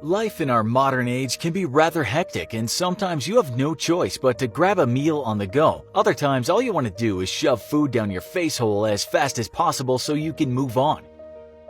Life in our modern age can be rather hectic, and sometimes you have no choice but to grab a meal on the go. Other times, all you want to do is shove food down your face hole as fast as possible so you can move on.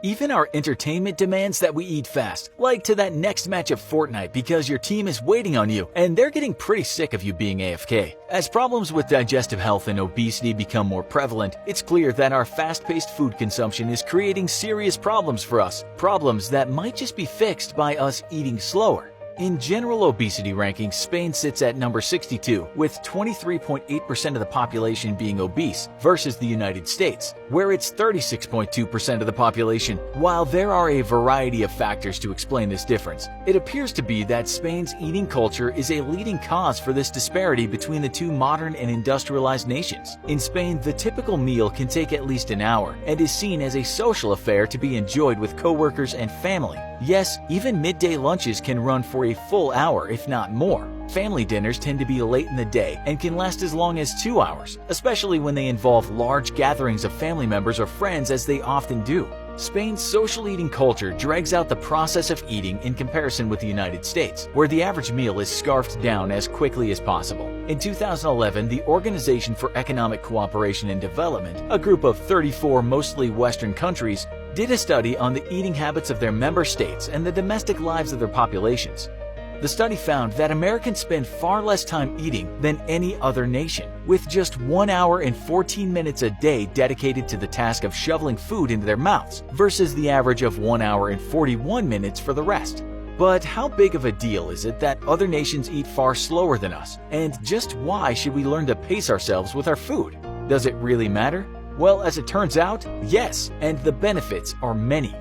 Even our entertainment demands that we eat fast, like to that next match of Fortnite because your team is waiting on you and they're getting pretty sick of you being AFK. As problems with digestive health and obesity become more prevalent, it's clear that our fast-paced food consumption is creating serious problems for us, problems that might just be fixed by us eating slower. In general obesity rankings, Spain sits at number 62, with 23.8% of the population being obese, versus the United States, where it's 36.2% of the population. While there are a variety of factors to explain this difference, it appears to be that Spain's eating culture is a leading cause for this disparity between the two modern and industrialized nations. In Spain, the typical meal can take at least an hour, and is seen as a social affair to be enjoyed with coworkers and family. Yes, even midday lunches can run for a full hour, if not more. Family dinners tend to be late in the day and can last as long as 2 hours, especially when they involve large gatherings of family members or friends, as they often do. Spain's social eating culture drags out the process of eating in comparison with the United States, where the average meal is scarfed down as quickly as possible. In 2011, the Organization for Economic Cooperation and Development, a group of 34 mostly Western countries, did a study on the eating habits of their member states and the domestic lives of their populations. The study found that Americans spend far less time eating than any other nation, with just 1 hour and 14 minutes a day dedicated to the task of shoveling food into their mouths, versus the average of 1 hour and 41 minutes for the rest. But how big of a deal is it that other nations eat far slower than us? And just why should we learn to pace ourselves with our food? Does it really matter? Well, as it turns out, yes, and the benefits are many.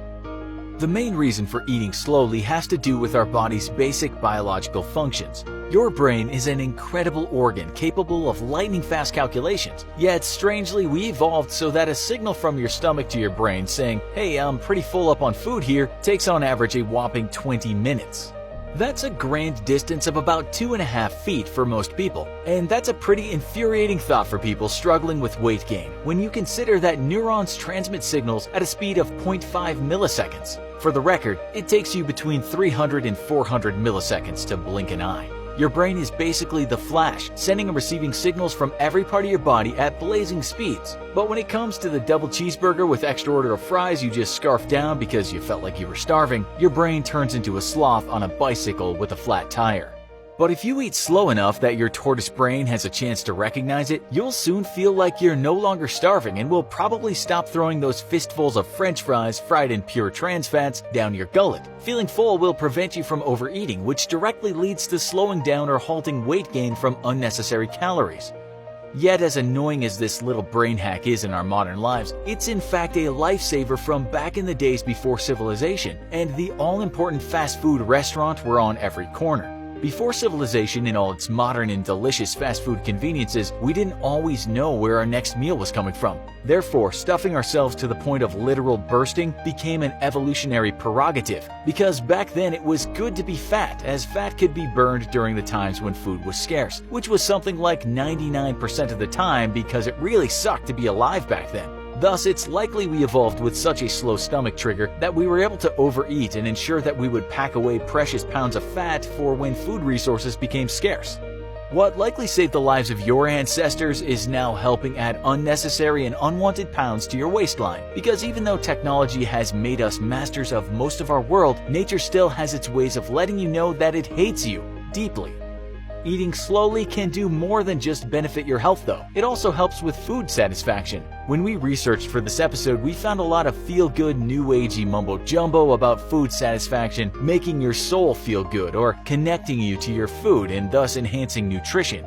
The main reason for eating slowly has to do with our body's basic biological functions. Your brain is an incredible organ capable of lightning-fast calculations, yet strangely we evolved so that a signal from your stomach to your brain saying, "Hey, I'm pretty full up on food here," takes on average a whopping 20 minutes. That's a grand distance of about 2.5 feet for most people, and that's a pretty infuriating thought for people struggling with weight gain when you consider that neurons transmit signals at a speed of 0.5 milliseconds. For the record, it takes you between 300 and 400 milliseconds to blink an eye. Your brain is basically the Flash, sending and receiving signals from every part of your body at blazing speeds. But when it comes to the double cheeseburger with extra order of fries you just scarfed down because you felt like you were starving, your brain turns into a sloth on a bicycle with a flat tire. But if you eat slow enough that your tortoise brain has a chance to recognize it, you'll soon feel like you're no longer starving and will probably stop throwing those fistfuls of French fries fried in pure trans fats down your gullet. Feeling full will prevent you from overeating, which directly leads to slowing down or halting weight gain from unnecessary calories. Yet, as annoying as this little brain hack is in our modern lives, it's in fact a lifesaver from back in the days before civilization, and the all-important fast food restaurant were on every corner. Before civilization and all its modern and delicious fast food conveniences, we didn't always know where our next meal was coming from. Therefore, stuffing ourselves to the point of literal bursting became an evolutionary prerogative, because back then it was good to be fat, as fat could be burned during the times when food was scarce, which was something like 99% of the time because it really sucked to be alive back then. Thus, it's likely we evolved with such a slow stomach trigger that we were able to overeat and ensure that we would pack away precious pounds of fat for when food resources became scarce. What likely saved the lives of your ancestors is now helping add unnecessary and unwanted pounds to your waistline, because even though technology has made us masters of most of our world, nature still has its ways of letting you know that it hates you deeply. Eating slowly can do more than just benefit your health though. It also helps with food satisfaction. When we researched for this episode, we found a lot of feel-good new-agey mumbo-jumbo about food satisfaction, making your soul feel good or connecting you to your food and thus enhancing nutrition.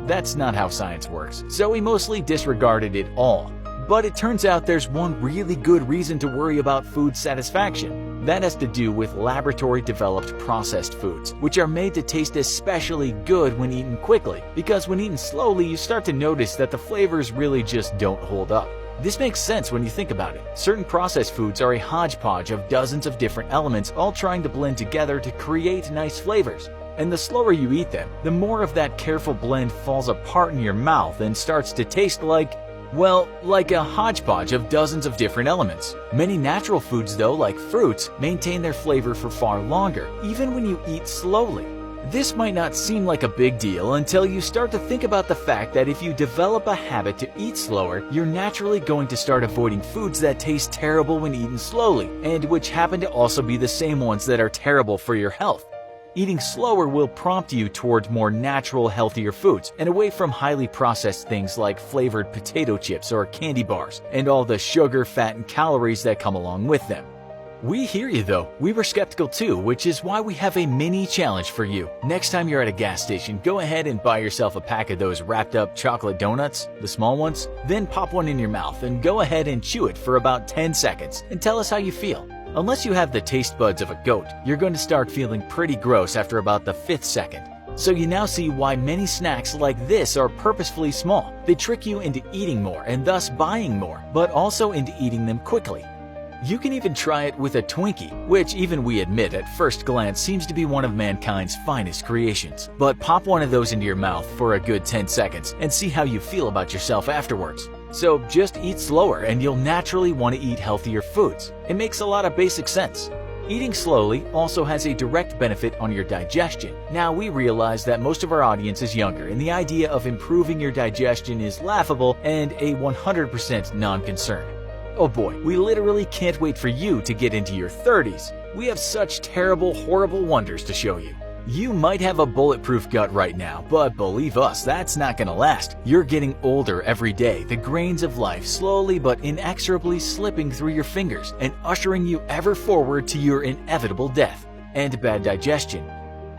That's not how science works, so we mostly disregarded it all. But it turns out there's one really good reason to worry about food satisfaction. That has to do with laboratory-developed processed foods, which are made to taste especially good when eaten quickly, because when eaten slowly you start to notice that the flavors really just don't hold up. This makes sense when you think about it. Certain processed foods are a hodgepodge of dozens of different elements all trying to blend together to create nice flavors. And the slower you eat them, the more of that careful blend falls apart in your mouth and starts to taste like Well, like a hodgepodge of dozens of different elements. Many natural foods though, like fruits, maintain their flavor for far longer, even when you eat slowly. This might not seem like a big deal until you start to think about the fact that if you develop a habit to eat slower, you're naturally going to start avoiding foods that taste terrible when eaten slowly, and which happen to also be the same ones that are terrible for your health. Eating slower will prompt you toward more natural, healthier foods and away from highly processed things like flavored potato chips or candy bars and all the sugar, fat, and calories that come along with them. We hear you though. We were skeptical too, which is why we have a mini challenge for you. Next time you're at a gas station, go ahead and buy yourself a pack of those wrapped up chocolate donuts, the small ones, then pop one in your mouth and go ahead and chew it for about 10 seconds and tell us how you feel. Unless you have the taste buds of a goat, you're going to start feeling pretty gross after about the 5th second. So you now see why many snacks like this are purposefully small. They trick you into eating more and thus buying more, but also into eating them quickly. You can even try it with a Twinkie, which even we admit at first glance seems to be one of mankind's finest creations. But pop one of those into your mouth for a good 10 seconds and see how you feel about yourself afterwards. So just eat slower and you'll naturally want to eat healthier foods. It makes a lot of basic sense. Eating slowly also has a direct benefit on your digestion. Now we realize that most of our audience is younger and the idea of improving your digestion is laughable and a 100% non-concern. Oh boy, we literally can't wait for you to get into your 30s. We have such terrible, horrible wonders to show you. You might have a bulletproof gut right now, but believe us, that's not gonna last. You're getting older every day, the grains of life slowly but inexorably slipping through your fingers and ushering you ever forward to your inevitable death and bad digestion.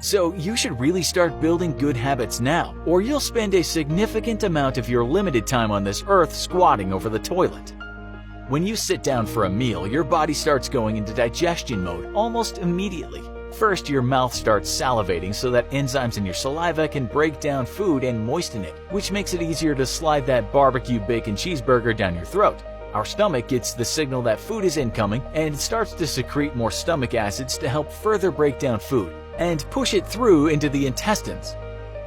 So you should really start building good habits now, or you'll spend a significant amount of your limited time on this earth squatting over the toilet. When you sit down for a meal, your body starts going into digestion mode almost immediately. First, your mouth starts salivating so that enzymes in your saliva can break down food and moisten it, which makes it easier to slide that barbecue bacon cheeseburger down your throat. Our stomach gets the signal that food is incoming and starts to secrete more stomach acids to help further break down food and push it through into the intestines.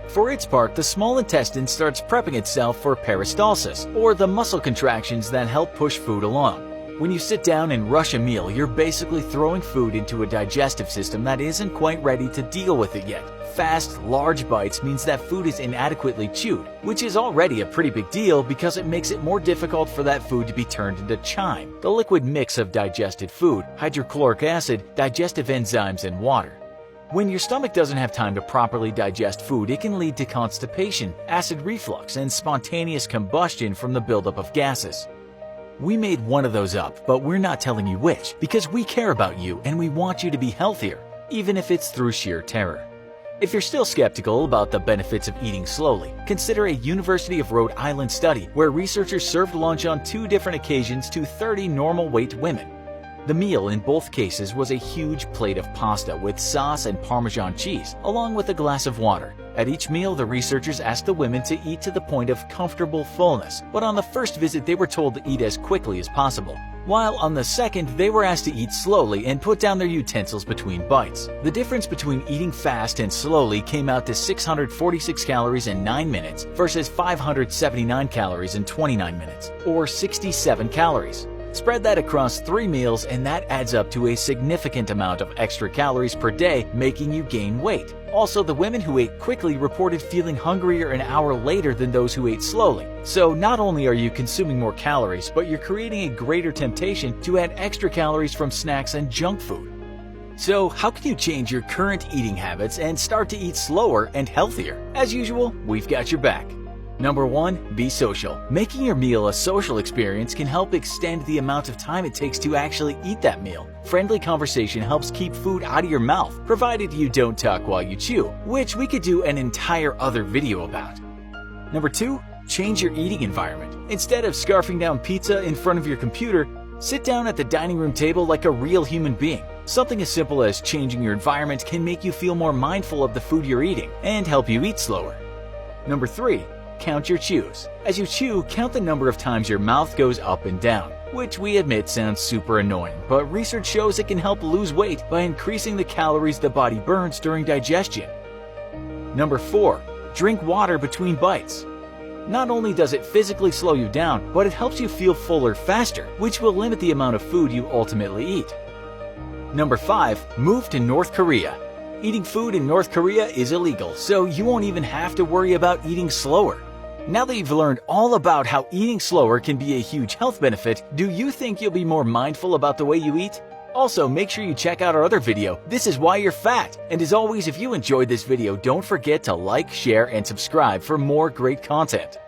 For its part, the small intestine starts prepping itself for peristalsis, or the muscle contractions that help push food along. When you sit down and rush a meal, you're basically throwing food into a digestive system that isn't quite ready to deal with it yet. Fast, large bites means that food is inadequately chewed, which is already a pretty big deal because it makes it more difficult for that food to be turned into chyme, the liquid mix of digested food, hydrochloric acid, digestive enzymes, and water. When your stomach doesn't have time to properly digest food, it can lead to constipation, acid reflux, and spontaneous combustion from the buildup of gases. We made one of those up, but we're not telling you which, because we care about you and we want you to be healthier, even if it's through sheer terror. If you're still skeptical about the benefits of eating slowly, consider a University of Rhode Island study where researchers served lunch on 2 different occasions to 30 normal weight women. The meal in both cases was a huge plate of pasta with sauce and Parmesan cheese, along with a glass of water. At each meal, the researchers asked the women to eat to the point of comfortable fullness, but on the first visit they were told to eat as quickly as possible, while on the second they were asked to eat slowly and put down their utensils between bites. The difference between eating fast and slowly came out to 646 calories in 9 minutes versus 579 calories in 29 minutes, or 67 calories. Spread that across 3 meals and that adds up to a significant amount of extra calories per day, making you gain weight. Also, the women who ate quickly reported feeling hungrier an hour later than those who ate slowly. So not only are you consuming more calories, but you're creating a greater temptation to add extra calories from snacks and junk food. So how can you change your current eating habits and start to eat slower and healthier? As usual, we've got your back. Number 1, be social. Making your meal a social experience can help extend the amount of time it takes to actually eat that meal. Friendly conversation helps keep food out of your mouth, provided you don't talk while you chew, which we could do an entire other video about. Number 2, change your eating environment. Instead of scarfing down pizza in front of your computer, sit down at the dining room table like a real human being. Something as simple as changing your environment can make you feel more mindful of the food you're eating and help you eat slower. Number 3, count your chews. As you chew, count the number of times your mouth goes up and down, which we admit sounds super annoying, but research shows it can help lose weight by increasing the calories the body burns during digestion. Number 4, drink water between bites. Not only does it physically slow you down, but it helps you feel fuller faster, which will limit the amount of food you ultimately eat. Number 5. Move to North Korea. Eating food in North Korea is illegal, so you won't even have to worry about eating slower. Now that you've learned all about how eating slower can be a huge health benefit, do you think you'll be more mindful about the way you eat? Also, make sure you check out our other video, This is Why You're Fat. And as always, if you enjoyed this video, don't forget to like, share, and subscribe for more great content.